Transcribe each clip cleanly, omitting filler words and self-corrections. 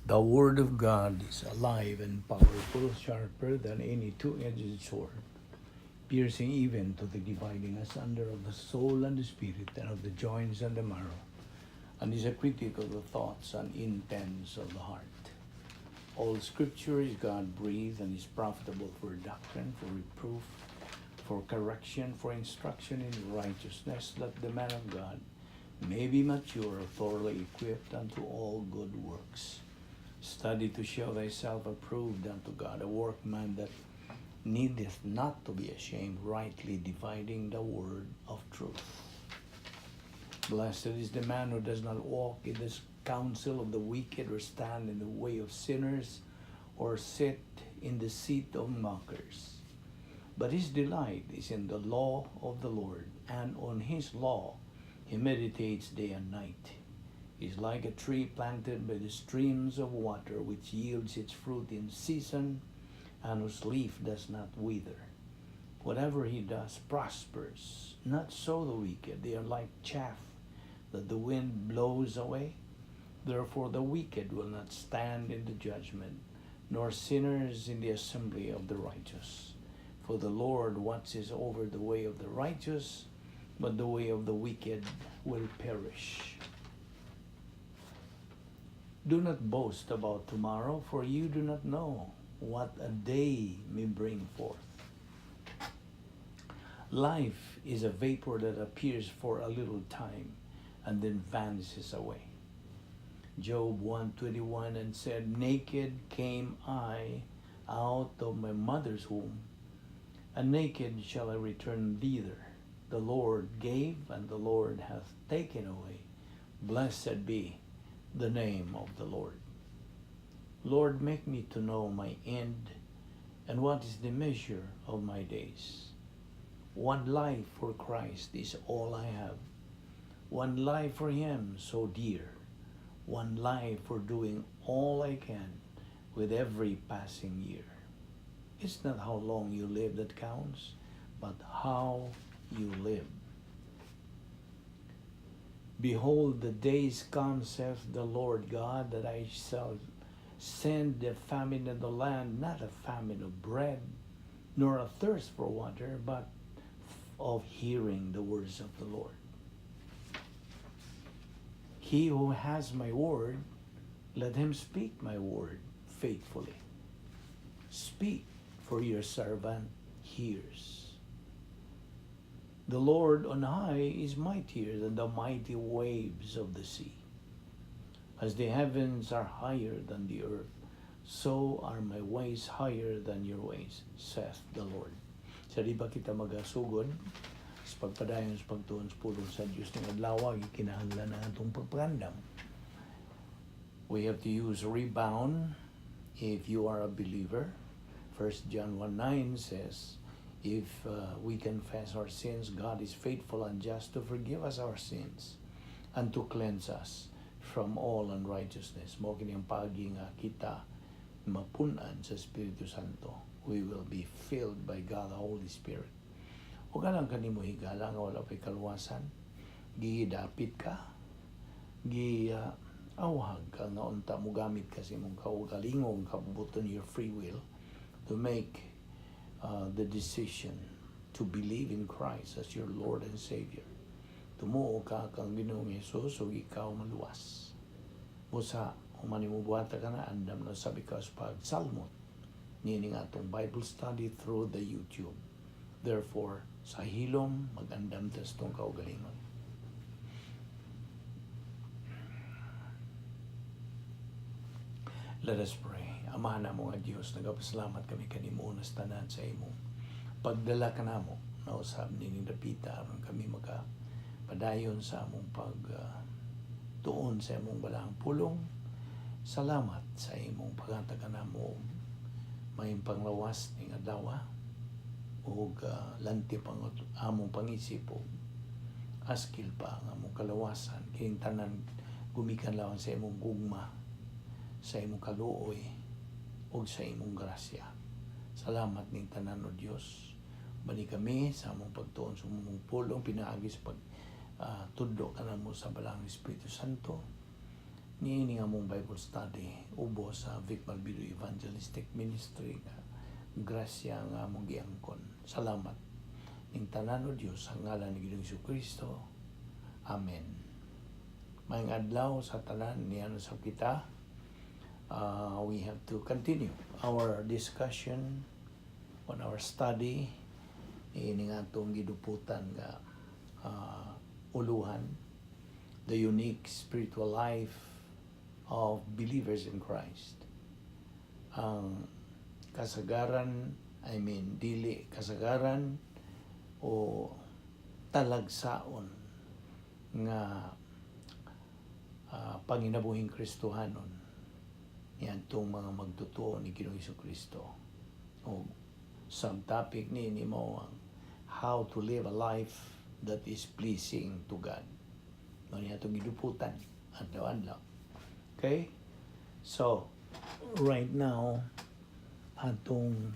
The Word of God is alive and powerful, sharper than any two-edged sword, piercing even to the dividing asunder of the soul and the spirit, and of the joints and the marrow, and is a critic of the thoughts and intents of the heart. All Scripture is God-breathed and is profitable for doctrine, for reproof, for correction, for instruction in righteousness, that the man of God may be mature, thoroughly equipped unto all good works. Study to show thyself approved unto God, a workman that needeth not to be ashamed, rightly dividing the word of truth. Blessed is the man who does not walk in the counsel of the wicked, or stand in the way of sinners, or sit in the seat of mockers. But his delight is in the law of the Lord, and on his law he meditates day and night. He is like a tree planted by the streams of water, which yields its fruit in season, and whose leaf does not wither. Whatever he does prospers. Not so the wicked. They are like chaff that the wind blows away. Therefore the wicked will not stand in the judgment, nor sinners in the assembly of the righteous. For the Lord watches over the way of the righteous, but the way of the wicked will perish. Do not boast about tomorrow, for you do not know what a day may bring forth. Life is a vapor that appears for a little time and then vanishes away. Job 1:21, and said, naked came I out of my mother's womb, and naked shall I return thither. The Lord gave, and the Lord hath taken away. Blessed be the name of the Lord. Lord, make me to know my end, and what is the measure of my days. One life for Christ is all I have. One life for him so dear. One life for doing all I can with every passing year. It's not how long you live that counts, but how you live. Behold, the days come, saith the Lord God, that I shall send a famine in the land, not a famine of bread, nor a thirst for water, but of hearing the words of the Lord. He who has my word, let him speak my word faithfully. Speak, for your servant hears. The Lord on high is mightier than the mighty waves of the sea. As the heavens are higher than the earth, so are my ways higher than your ways, saith the Lord. Sa di ba kita magasugod, sa pagpadayon sa pagtuon sa pulong sa Diyos ng adlaw, kinahanglan na itong pagpandam. We have to use rebound if you are a believer. 1 John 1:9 says, if we confess our sins, God is faithful and just to forgive us our sins and to cleanse us from all unrighteousness. Mo kini ang pagi nga kita mapunan sa Espiritu Santo. We will be filled by God, the Holy Spirit. O galang kanimo higala nga wala pa'y kaluwasan, gidapit ka, awhag ka nga unta mo gamit kasi mong kaugalingong kabubuton your free will to make the decision to believe in Christ as your Lord and Savior. Tumuo ka kang Ginoong Hesus o ikaw maluwas. Musa, humani mo buhata ka na, andam na sabi ka sa pagsalmot. Nining atong Bible study through the YouTube. Therefore, sa hilom, mag-andam tas tong kaugalingon. Let us pray. Amahan na mo nga Diyos, nagapasalamat kami kanimo na tanan sa imo. Pagdala ka na mo, nausab ni Dapita, aron kami padayon sa among tuon sa imong balang pulong. Salamat sa imong pagatagan namo may panglawas ning adlaw ug lanti pang among pangisip ug askil pa ang among kalawasan kining tanan gumikan lawan sa imong gugma, sa imong kaluoy ug sa imong grasya. Salamat ning tanan o Dios. Bani kami sa among pagtuon sa imong pulong pinaagi sa tudlo ka namo sa balang Espiritu Santo. niini nga mong Bible study ubo sa Balbido Evangelistic Ministry nga grasya nga mong giangkon. Salamat ning tanan o Dios sa ngalan ni Ginoong Jesucristo. Amen. Maayong adlaw sa tanan niyan sa kita. We have to continue our discussion on our study ini nga atong giduputan nga uluhan, the unique spiritual life of believers in Christ. Ang kasagaran, dili kasagaran o talagsaon nga panginabuhing Kristohanon. Yan itong mga magtotoo ni Ginoong Jesucristo. O subtopic ni mo ang how to live a life that is pleasing to God. No, niya itong giduputan adlaw-adlaw. Okay? So, right now, atong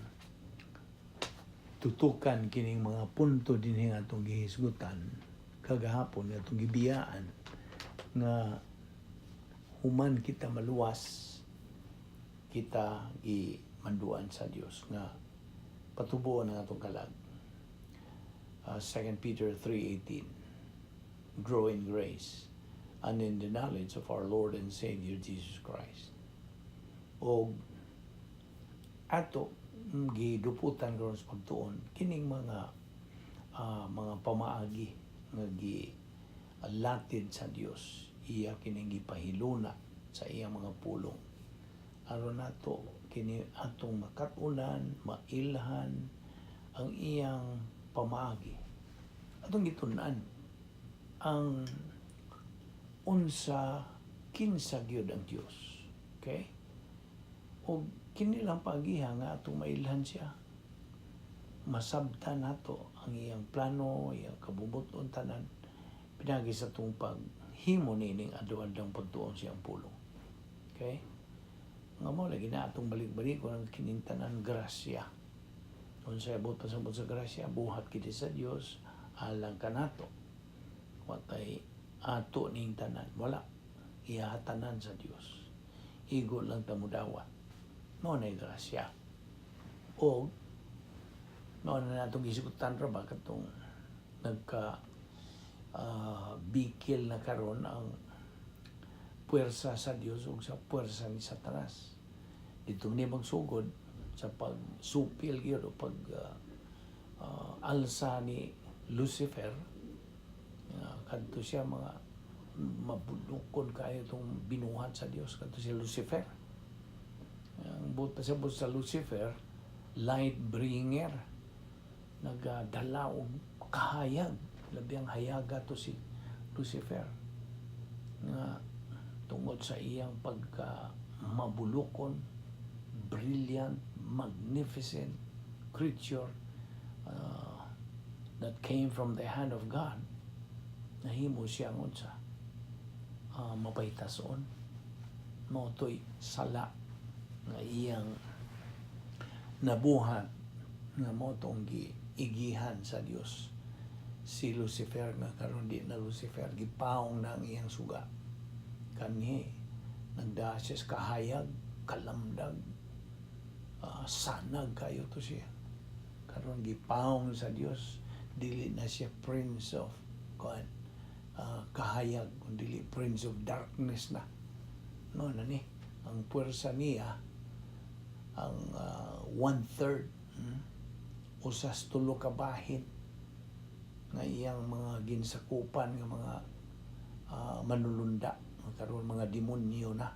tutukan kining mga punto din nga atong gihisgutan kagahapon atong gibiyaan nga human kita maluwas kita manduan sa Dios nga patubuon ang atong kalag. 2 Peter 3:18, grow in grace and in the knowledge of our Lord and Savior Jesus Christ. O ato giduputan karon sa pagtuon kining mga pamaagi nga gilatid sa Dios, iya kining gipahiluna sa iyang mga pulong aron nato kini atong makatunan, mailhan ang iyang pamaagi. Atong gitun-an ang unsa kinsa gyud ang Dios. Okay? O kini lang pagiha nga atong mailhan siya. Masabtan nato ang iyang plano, iyang kabubuton tanan pinagi sa atong paghimo nining adlaw-adlaw pagtuon siyang pulong. Okay? Nga mo lagi na atong balik-balik ang kining tanan grasya. Unsa abot pasabot sa grasya, buhat kiti sa Dios alang kanato. Watay ato ning tanan, wala ihatanan sa Dios. Igo lang ta mudawat. No na grasya. O no na natong gisigutan ra ba katong nagka bikil na karon ang puwersa sa Dios ug sa puwersa ni Satanas. Dito ni magsugod sa pagsupil gyud o pag alsa ni Lucifer, kadto siya mga mabulukon kayo itong binuhat sa Dios, kadto si Lucifer. Ang buta sa Lucifer, light bringer, nagdala og kahayag, labi ang hayaga to si Lucifer nga tungod sa iyang pagka mabulukon, brilliant, magnificent creature that came from the hand of God. Nahimo siya ngon sa mapahitason. Motoy sala nga iyang nabuhat nga motong giigihan sa Dios. Si Lucifer nga karon di na Lucifer, gipawong na ang iyang suga. Kanhi nagdasis kahayag, kalamdag, sanag kayo to siya. Karon gipawong sa Dios, dili na siya prince of God, kahayag, kundi prince of darkness na. No na ni ang puwersa niya ang 1/3 usas tulo ka bahin nga iyang mga ginsakupan nga mga manulunda karon mga demonyo na.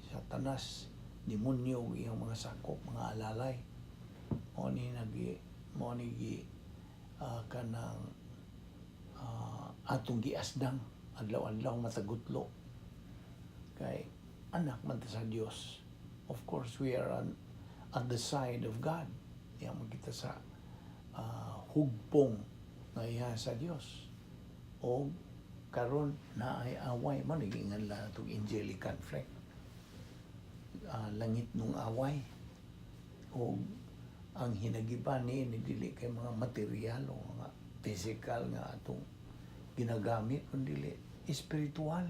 Satanas, demonyo iyang mga sakop, mga alalay. Mo ni kanang atong giasdang adlaw-adlaw matagutlo kay anak man ta sa Dios. Of course we are on the side of God. Yang kita sa hugpong nga iya sa Dios. O karon na ay away man naging lang itong angelic conflict. Langit nung away o ang hinagiban ni dili kay mga material o mga physical nga atong ginagamit kundi spiritual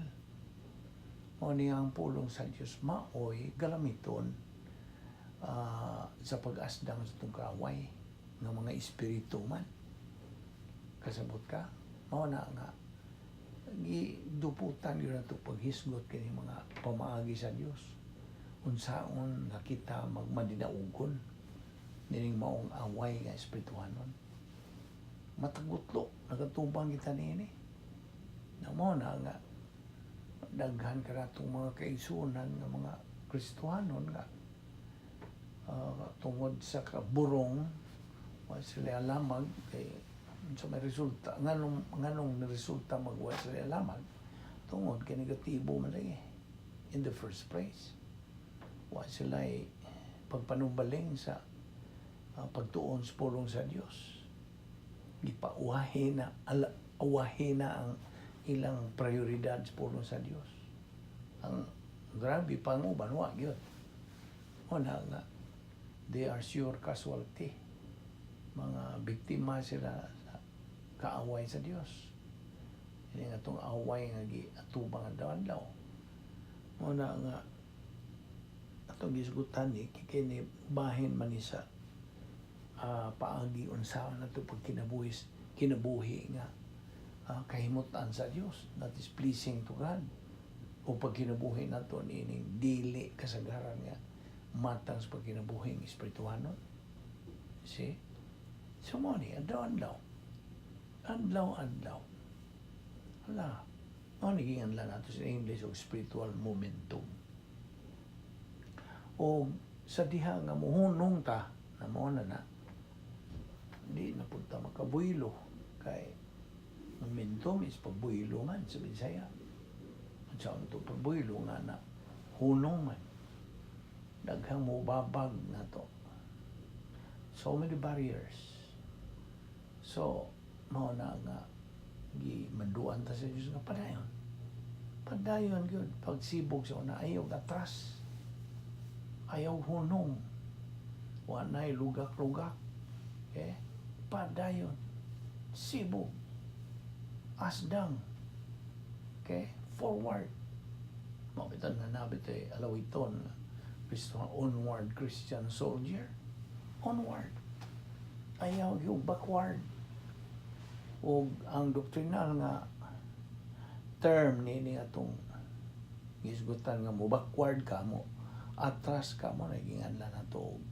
O niyang pulong sa Dios maoy galamiton sa pag-asdang sa itong kaaway ng mga espiritu man. Kasabot ka, mao na nga giduputan yun ito paghisgot kini mga pamaagi sa Dios. Unsaon nga kita magmadinaugon nining maong away nga espirituhanon. Matagutlo, nagatubang kita nini. Na mo na nga daghan ka na itong mga kaisunan ng mga Kristohanon nga tungod sa kaburong wa sila alamag kay sa may resulta nganong resulta magwa sila alamag tungod kay negatibo man lagi in the first place wa sila pagpanumbaling sa pagtuon sa pulong sa Dios. Gipauwahin na ang ilang prioridad sa pulong sa Dios. Ang grabe panguban wa gyud. Una nga they are sure casualty. Mga biktima sila sa kaaway sa Dios. Ini nga itong away nga giatubang adlaw. Una nga atong gisgutan ni kini bahin man ni sa paagi unsaon nato pag kinabuhi nga kahimutan sa Dios that is pleasing to God. O pag kinabuhi nato nining dili kasagaran nga matang sa pag kinabuhi ng espirituhanon. See? So mo ni adlaw. Hala. Ano naging lang nato sa English o spiritual momentum. O sa diha nga muhunong ta na mo na di na punta makabuylo kay momentum is pagbuylo man sa Visayan. At saan ito pagbuylo nga na hunong man. Daghang mo babag na to. So many barriers. So, mao na nga manduan ta sa Diyos nga padayon. Padayon yun. Pagsibog sa una, ayaw atras. Ayaw hunong. Wanay lugak-lugak. Okay? Padayon. Sibog. Asdang. Okay? Forward. Mabitan na nabit alawiton. Onward Christian soldier. Onward. Ayaw yung backward. O ang doctrinal nga term ni atong gisgutan nga mo backward ka mo, atras ka mo, naging anla na to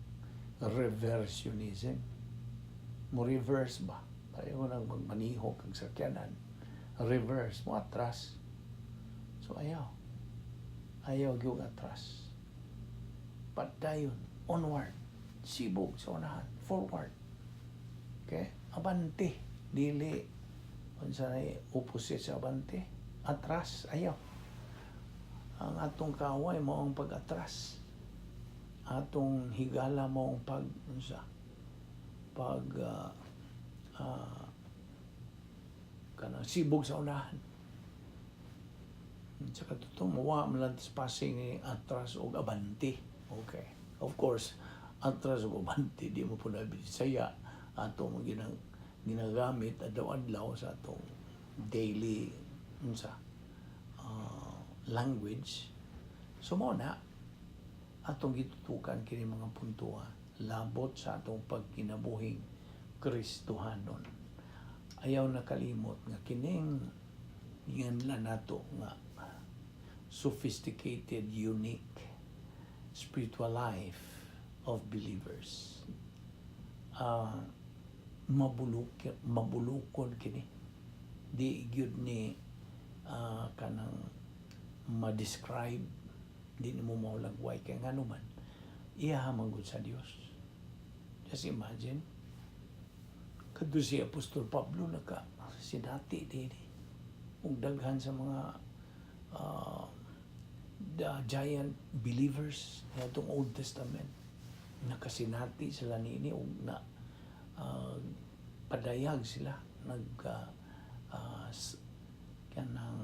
reversionism. Mo reverse ba? Pareho nang magmaniho kag sakyanan. Reverse mo, atras. So ayaw yung atras. Padayon, onward, sibog sa unahan, forward. Okay? Abante, dili. Kung saan ay opposite sa abante, atras, ayaw. Ang atong kaaway mo ang pag-atras. Atong higala mo ang kanang sibog sa unahan. Sa katotoo, mawa malantis passing ni atras o abante. Okay. Of course, atras o abante, di mo po na Bisaya atong ginagamit adlaw-adlaw sa atong daily language. So mo na atong gitutukan kini mga punto labot sa atong pagkinabuhing Kristohanon. Ayaw nakalimot nga kining yan nato nga sophisticated, unique spiritual life of believers. Mabulukon kini. Di gyud ni kanang ma-describe, di ni mo maulagway kay ngano man ihahamang gud sa Dios. Just imagine kadto si Apostol Pablo sinati dinhi ug daghan sa mga the giant believers nitong Old Testament nakasinati sila niini ug padayag sila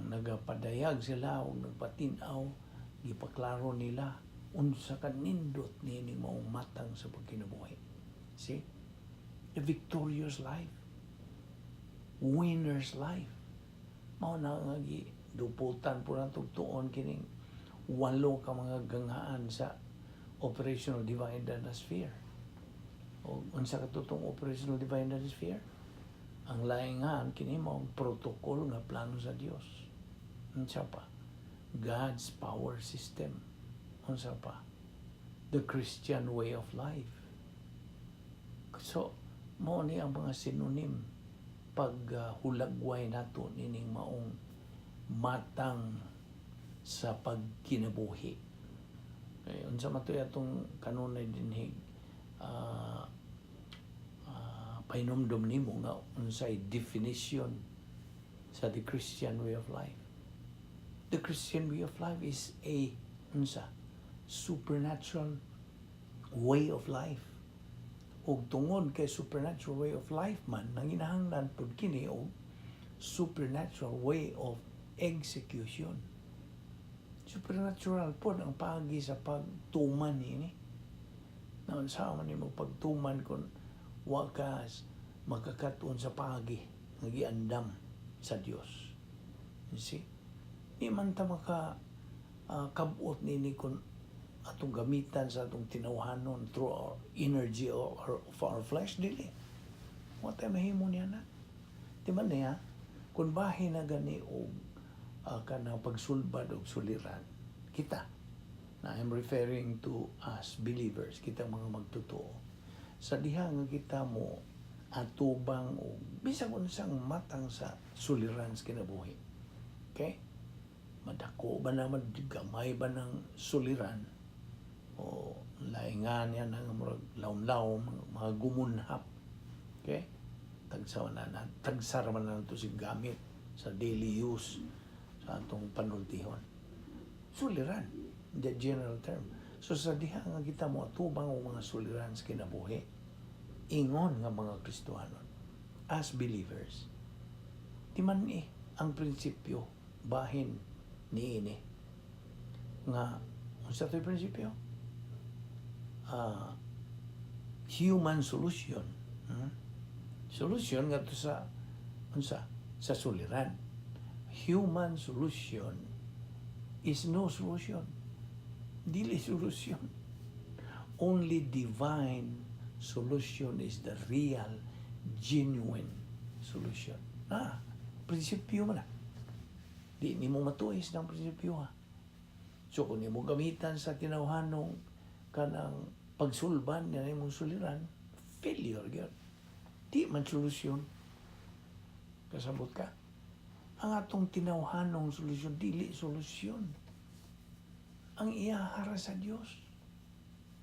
nagapadayag sila ug nagpatin-aw gipaklaro nila unsa ka nindot niini maong matang sa pagkinabuhi. See? A victorious life. Winner's life. Mao na nga duputan po na tugtuon kining 8 ka mga ganghaan sa operational divine atmosphere. O unsa ka tutong operational divine atmosphere? Ang laingan kini mao protocol nga plano sa Dios. Unsa pa? God's power system. Unsa pa? The Christian way of life. So, mao ni ang mga synonym pag hulagway nato nining maong matang sa pagkinabuhi. Okay, unsa man to atong kanunay dinhig pahinumdum nimo nga unsay definition sa the Christian way of life. The Christian way of life is a supernatural way of life. Ug tungod kay supernatural way of life man nanginahanglan pud kini og supernatural way of execution. Supernatural pod ang paagi sa pagtuman ini. Naon sa man nimo pagtuman kun wa ka magkakatuon sa paagi nga giandam sa Dios. You see? Di man ta maka kabot nini kun atong gamitan sa atong tinawhanon through our energy of our flesh, dili. What tayo mahimo niya na? Di man niya, kung bahin na gani o kanang pagsulbad o suliran, kita, na I'm referring to us believers, kita mga magtotoo, sa diha nga kita mo atubang o bisag unsang matang sa suliran sa kinabuhi. Okay? Madako ba naman, gamay ba ng suliran, o laingan yan ng mga laon-laon, mga gumunhap. Okay? Tagsara man na ito si gamit sa daily use sa atong panultihon. Suliran, the general term. So sa diha nga kita mo atubang o mga suliran sa kinabuhi, ingon nga mga Kristohanon, as believers, di man ang prinsipyo bahin niini nga unsa to'y prinsipyo? Human solution. Solution nga to sa sa suliran. Human solution is no solution. Dili solution. Only divine solution is the real, genuine solution. Prinsipyo man na. Di ni mo matuis ng prinsipyo ha. So kung ni mo gamitan sa tinawhanong kanang pagsulban na imong suliran, failure gyud. Di man solusyon. Kasabot ka. Ang atong tinawhanong solusyon, dili solusyon. Ang iyahara sa Dios.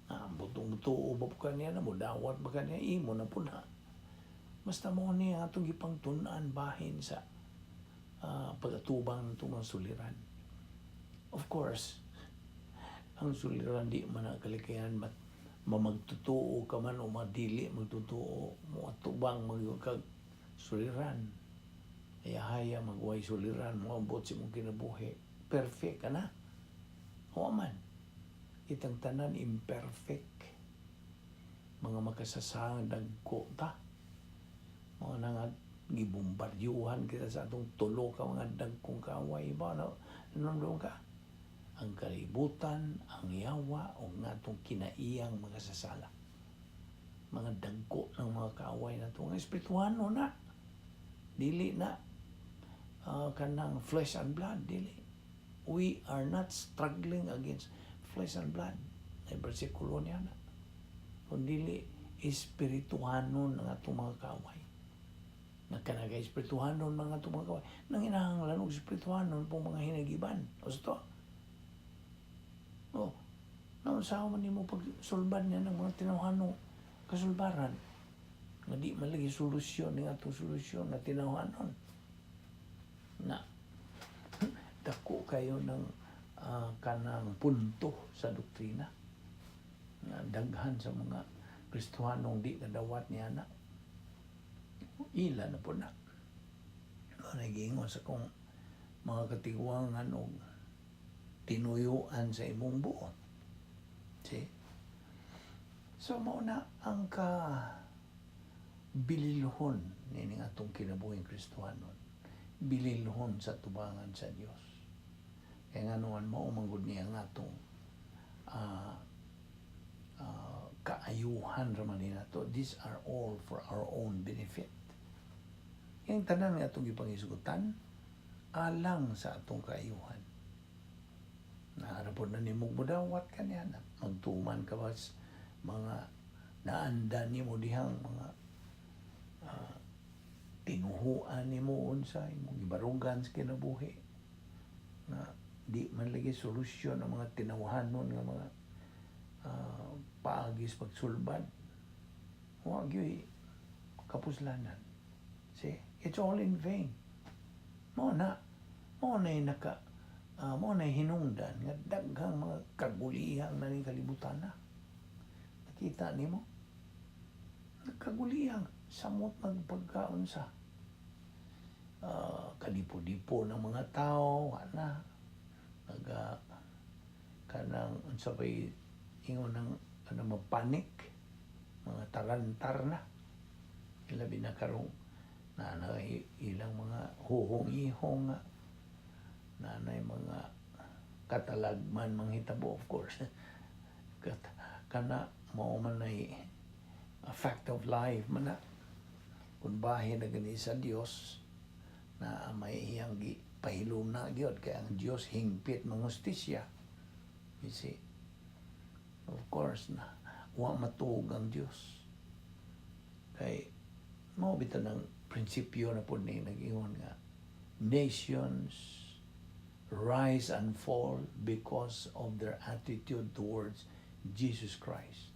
Butong-buto ba ka niya na mo, dawat ba ka niya, imo na po na. Basta mo niya atong gipangtunan bahin sa pagatubang ng mga suliran. Of course, ang suliran di man kalikayan mamagtutuo ka man o madili magtutuo mo atubang magkag suliran. Haya magway suliran mo ambot si mong kinabuhi. Perfect ka na. O man. Itang tanan imperfect. Mga makasasang dagko ta. Mga nangad gibombardyuhan kita sa atong tulo ka mga dagkong kaway ba na nandun ka ang kalibutan, ang yawa o nga itong kinaiyang mga sasala, mga dagko ng mga kaaway na itong espirituhano na dili na kanang flesh and blood, dili. We are not struggling against flesh and blood ay bersikulo niya na kundi espirituhano ng atong mga kaaway. Nagkanaga espirituhanon mga tumagawa. Nanginahanglan og espirituhanon pong mga hinagiban. O ito. Nausaw man nimo pagsulban niya ng mga tinawhanong kasulbaran. Nga di malagi solusyon ng atong solusyon na tinawhanon. Na dako kayo ng kanang punto sa doktrina. Daghan sa mga Kristohanong di kadawat niya na. Ila na po na. Nagingon sa kong mga katigwangan o tinuyuan sa imong buot. See? So, mauna ang bililhon nining atong kinabuhing Kristohanon. Bililhon sa tubangan sa Dios. Kaya nga naman maumanggod niya nga itong kaayuhan raman nila to. These are all for our own benefit. Yung tanan nga itong ipangisugutan, alang sa atong kaayuhan. Naarapod na ni mugmudawat ka niya na magtuman ka ba mga naanda ni mo dihang mga tinuhuan ni mo unsay mong ibarugan sa kinabuhi na di man lagi solusyon ang mga tinawahanon nga mga paagis pagsulbad. Huwag yun kapuslanan. See? It's all in vain. Mo na hinungdan nga daghang mga kagulihang na ning kalibutan na. Nakita nimo? Nagkagulihang samot magpagkaon sa kalipo-lipo ng mga tao na kanang unsabay ingon ng mapanik, mga tarantar na ilabi na karong na ilang mga huhong-ihong na mga katalagman manghitabo, of course. Kana mao man ay a fact of life man na kung bahin na gani sa Dios na may iyang pahilom na gyud kay ang Dios hingpit mangustisya. You see, of course na wa matuog ang Dios kay mao bitaw ng prinsipyo na pud ni nag-ingon nga nations rise and fall because of their attitude towards Jesus Christ,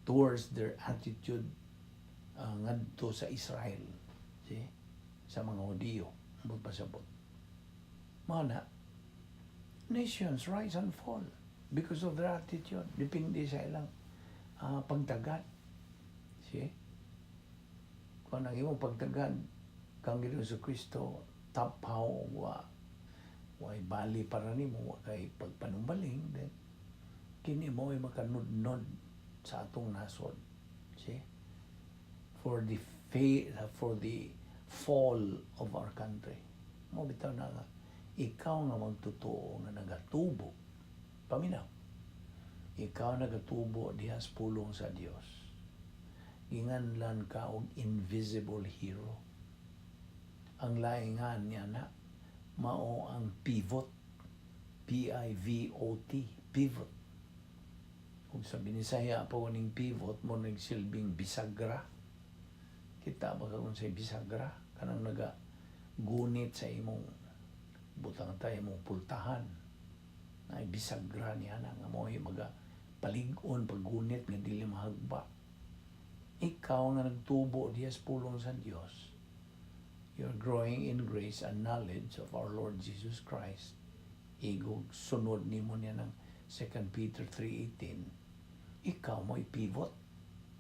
towards their attitude ngadto sa Israel, see? Sa mga Hudiyo, magpasabot. Mao na, nations rise and fall because of their attitude. Depende sa ilang pagtagad. See? Kung ang imong pagtagad, kang Ginoo sa Kristo, tapaw, way bali para nimo, kay pagpanumbaling, then kini mo ay makanudnod sa atong nasod. See? For the fall of our country. Mo bitaw na nga, ikaw nga magtotoo nga nagatubo. Paminaw. Ikaw nagatubo dihas pulong sa Dios. Ginganlan ka og invisible hero. Ang laingan niya na mao ang pivot. P-I-V-O-T. Pivot. Kung sa Binisaya pa ning pivot mo nagsilbing bisagra. Kita ba kung sa bisagra kanang gunit sa imong butang tayo mong pultahan na bisagra niya na nga mo palig-on paggunit nga dili mahagba. Ikaw nga nagtubo diyas pulong sa Dios, you're growing in grace and knowledge of our Lord Jesus Christ. Igog sunod nimo niya ng 2 Peter 3:18. Ikaw mo pivot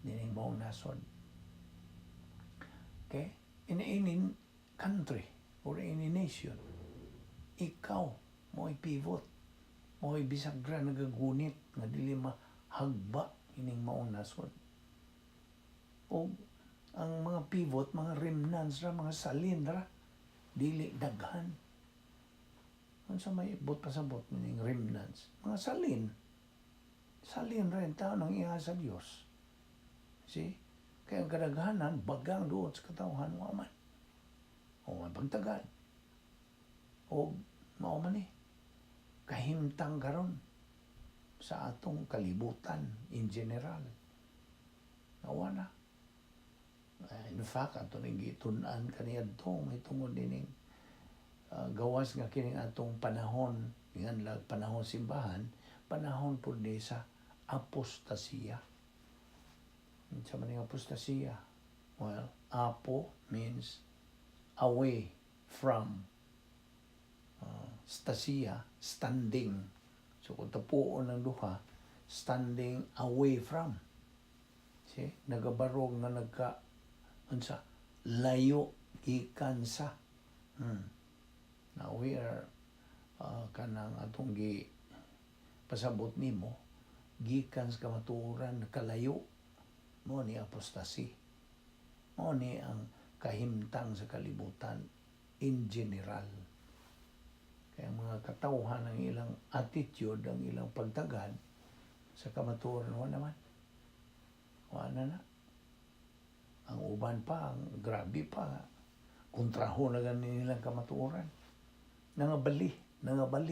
nining mong nasod. Okay? In any country or any nation, ikaw mo pivot, mo bisagra nagagunit nga dili mahagba ining maong nasod. O ang mga pivot, mga remnants ra, mga salin ra, dili daghan. Unsa may ibot pasabot ning remnants? Mga salin. Salin ra tao nang iha sa Dios. See? Kaya ang kadaghanan, bagang doon sa katawhan, waman. O may pagtagad. O mauman kahimtang karon sa atong kalibutan in general. Nawa na. In fact, ato ning gitun-an kaniadto may tungod dining gawas nga kining atong panahon, nganlag panahon simbahan, panahon pud ni sa apostasiya. Sa maning apostasiya? Well, apo means away from. Stasiya, standing. So kung tapuon ng duha, standing away from. See? Nagabarog na layo gikan sa. Now we are kanang atong pasabot nimo gikan sa kamatuoran kalayo mo ni apostasy. Mo ni ang kahimtang sa kalibutan in general. Kaya mga katauhan ng ilang attitude, ang ilang pagtagad sa kamatuoran, wala naman. Wala na. Ang uban pa, ang grabe pa. Kontraho na ganin nilang kamatuoran. Nangabali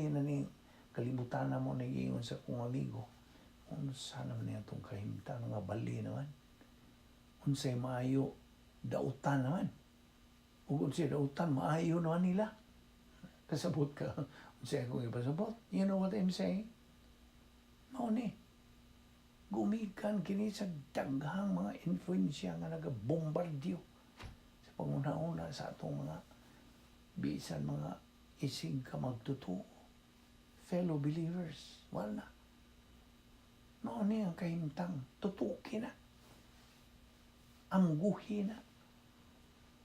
na ni kalibutan na mo nag-iingon sa kong amigo. Unsa naman niya itong kahimta, nangabali naman. Unsay maayo, dautan naman. Ug unsay dautan, maayo naman nila. Kasabot ka, unsay akong ipasabot. You know what I'm saying? Mao ni. Gumikan kini sa daghang mga influensya nga nagabombardiyo sa panguna-una sa atong mga bisan mga isig ka magtutuo. Fellow believers, wala. Mao ni ang kahimtang, tutuki na. Amguhi na.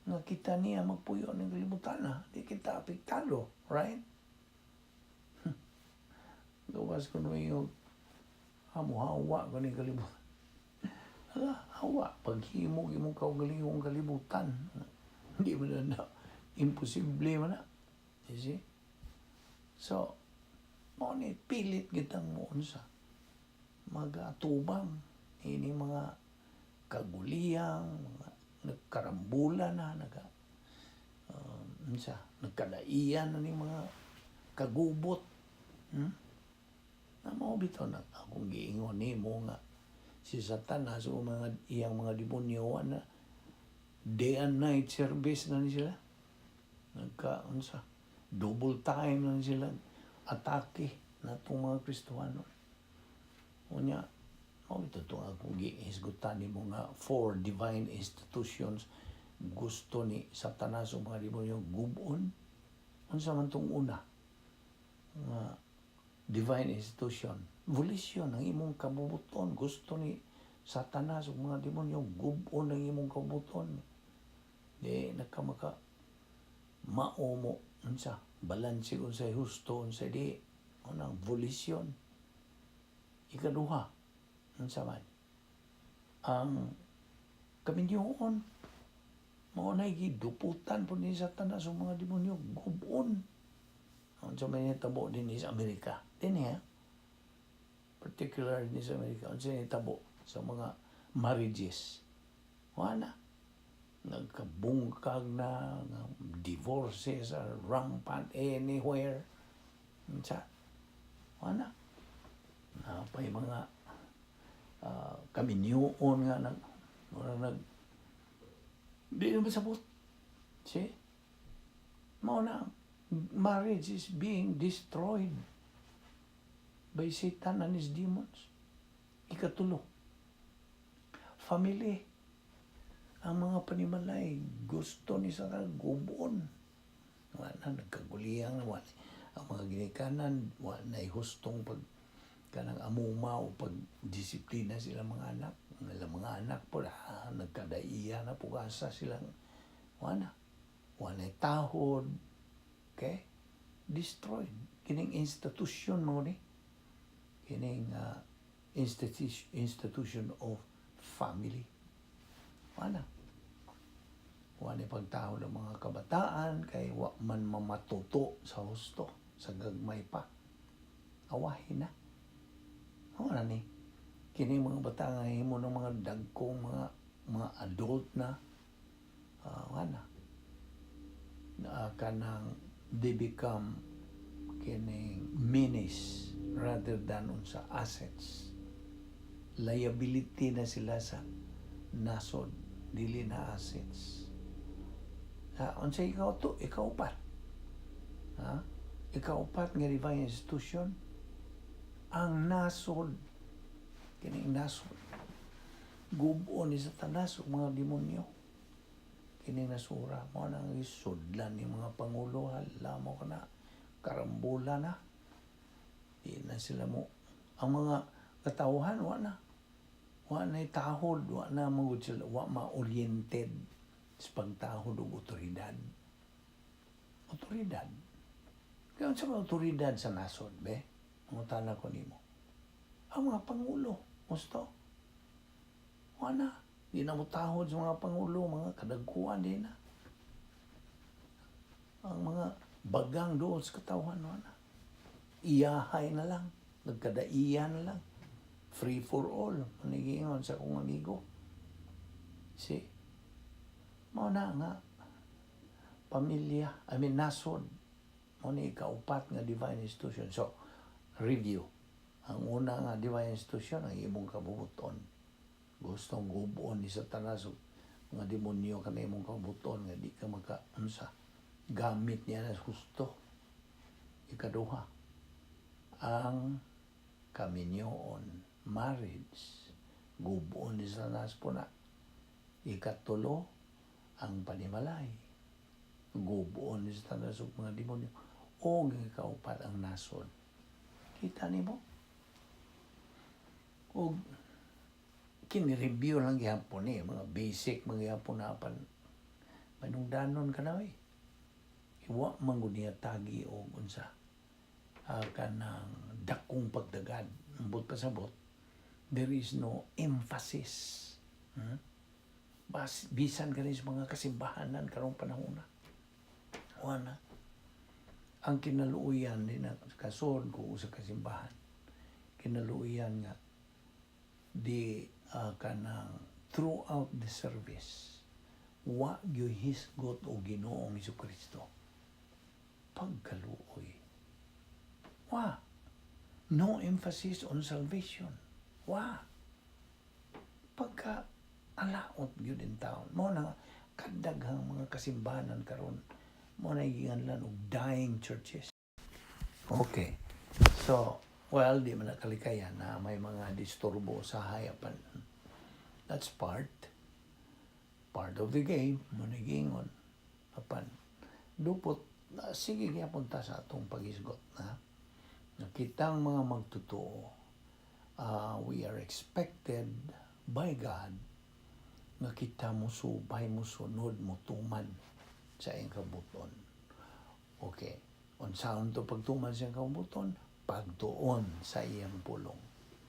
Nga kita niya magpuyo ng kalibutan na, di kita apektado, right? Gawas ko nung yung hawa ko ni kalibutan. Hawa, paghimog imong kaugalingong kalibutan. Hindi mo na imposible mo na. You see? So, mo ni pilit gitang mo unsa. Magatubang. Ini mga kaguliyang, mga nagkarambula na, nagkadaian na ni mga kagubot. Na mo bitaw na akong giingon nimo nga si Satanas o iyang mga demonyo na day and night service na ni sila. Double time na ni sila atake na itong mga Kristohano. Unya, ito akong giisgutan nimo nga 4 divine institutions gusto ni Satanas o mga demonyo gubon. Unsa man tong una nga divine institution, volition ang imong kabubuton. Gusto ni Satanas o mga demonyo gubon ang imong kabubuton. Di nakamaka maomo unsa balanse unsay husto unsay di unang volition. Ikaduha unsa man ang kaminyoon mao nay giduputan po ni Satanas o mga demonyo gubon. Unsa man tabo din sa Amerika dinhi particular ni sa Amerika unsa tabo sa mga marriages wala nagkabungkag na divorces are rampant anywhere unsa wala na pay mga kaminyoon nga nag di na masabot see mao na marriage is being destroyed by Satan and his demons. Ikatulo, family. Ang mga panimalay, gusto ni Satan gubon. Wala na, nagkaguliyang na wala. Ang mga ginikanan, wala na hustong kanang amumaw, pag-disiplina sila mga anak. Mga anak po, nagkadaiya na pugasa silang, wala na tahod. Okay? Destroyed. Kining institution mo ni. Kining institution of family. Wala pagtao ng mga kabataan kay wa man mamatuto sa husto sa gagmay pa. Awahin na. Wala ni. Kining mga bata nga himo ng mga dagkong mga adult na wala. Kanang they become kining menace rather than unsa assets. Liability na sila sa nasod, dili na assets. Unsa ikaw upat. Ikaw upat nga divine institution ang nasod. Kining nasod. Gubon ni Satanas o mga demonyo. Kining nasura mo nang isudlan ni mga pangulo hala mo kana karambula na di na sila mo ang mga katawhan wa na tahod wa na magud sila wa ma-oriented sa pagtahod og otoridad kaya sa mga otoridad sa nasod be mangutana ko nimo ang mga pangulo gusto wa na di na mo tahod sa mga pangulo, mga kadagkuan din na. Ang mga bagang doon sa katawan na. Iyahay na lang, nagkadaiya na lang. Free for all, manigingon sa akong amigo. See? Mao na nga, pamilya, nasod, mao ni kaupat nga divine institution. So, review. Ang una nga divine institution, ang imong kabubuton. Gustong gubuon ni Satanas, mga demonyo ka na imong kabubuton, nga di ka maka-unsa. Gamit niya na gusto. Ikaduha, ang kaminyoon, marriage, gubuon ni Satanas po na. Ikatulo, ang panimalay, gubuon ni Satanas ug mga demonyo. O ikaupat ang nasod. Kita ni mo? O kini-review lang gihapon ni mga basic mga gihapon na apan manungdanon ka na iwa man gud niya tagi o unsa kanang dakong pagdagad ambot pasabot there is no emphasis bisan kanin sa mga kasimbahanan karong panahon na wala ang kinaluoyan din na kasod ko sa kasimbahan kinaluoyan nga di kanang throughout the service wa gyud hisgot o Ginoong Jesucristo pagkaluoy no emphasis on salvation pagka alaot gyud in town mo na kadaghang mga kasimbahanan karon mo na giganlan og dying churches. Okay, so di man nakalikayan na may mga disturbo sa hayapan. That's part of the game. Manigingon. Apan, dupot, sige gyapon ta sa atong pag-isgot na. Nakitang mga magtotoo, we are expected by God nga kita mo subay mo sunod mo tuman sa iyang kabuton. Okay, unsaon to pagtuman sa iyang kabuton? Pagtuon sa iyang pulong.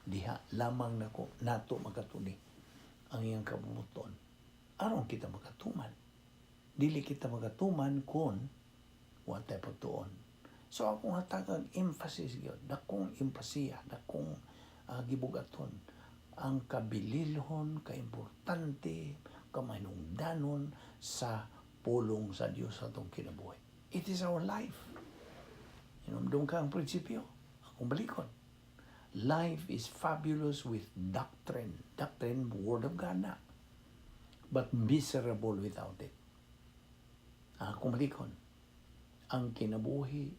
Diha lamang nato makatuni ang iyang kabubuton. Aron kita makatuman. Dili kita makatuman kung watay pagtuon. So akong hatagag emphasis gyud, dakong empasiya, dakong gibugaton ang kabililhon, kaimportante, kamanungdanon sa pulong sa Dios sa atong kinabuhi. It is our life. Inumdum ka ang prinsipyo. Balikon. Life is fabulous with doctrine. Doctrine, word of God na. But miserable without it. Kung balikon, ang kinabuhi,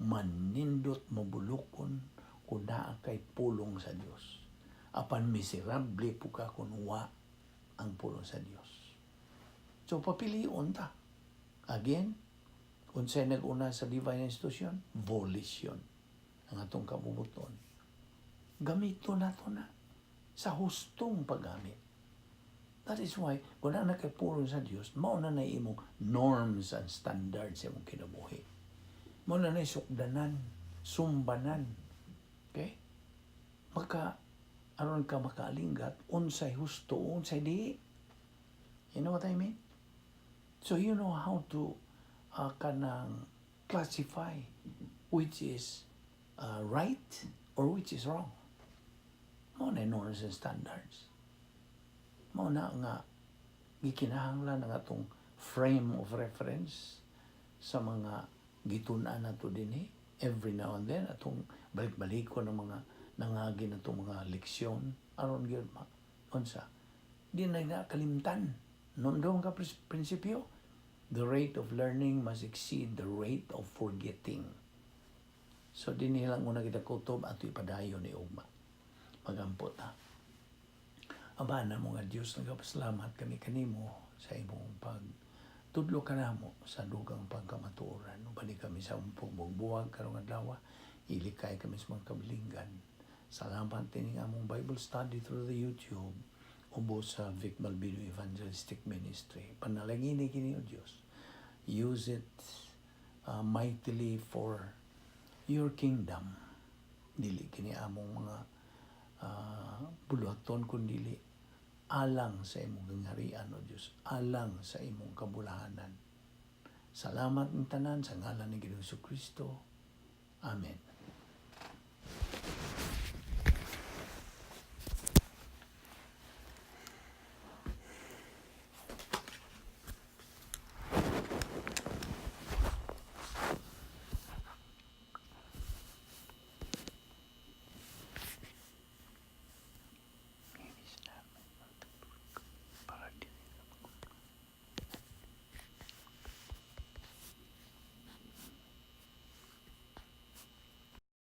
manindot, mabulukon, kung naa kay pulong sa Dios. Apan miserable po ka kung wa ang pulong sa Dios. So, papilion ta. Again, kung sa'y nag-una sa divine institution, volition. Ang atong kabubuton. Gamito nato na sa hustong paggamit. That is why, kung na kay pulong sa Dios, mao na imong norms and standards sa imong kinabuhi. Mao na sukdanan, sumbanan. Okay? Aron ka makaalinggat, unsay husto, unsay di. You know what I mean? So you know how to kanang classify which is right or which is wrong. Mao na norms and standards. Mao na nga gikinahanglan ang atong frame of reference sa mga gitun-an nato dinhi every now and then atong balik-balikon ng mga nangagi natong mga leksyon aron gyud unsa di na kalimtan nondong ka prinsipyo the rate of learning must exceed the rate of forgetting. So, din nilang una kita kutob at ipadayon ni Ugma. Magampot ha. Aba na mga Diyos, nagpasalamat kami kanimo sa imong pagtudlo ka na mo sa dugang pagkamatuoran. Balik kami sa pagbubuwag karong adlaw, ilikay kami sa mga kabilinggan. Salamat tining among Bible study through the YouTube ubo sa Vic Balbido Evangelistic Ministry. Panalangin kini o Diyos. Use it mightily for your kingdom. Dili kini among mga buluhaton kundili alang sa imong gangharian o Dios, alang sa imong kabulahanan. Salamat ng tanan sa ngalan ni Ginoong Kristo. Amen.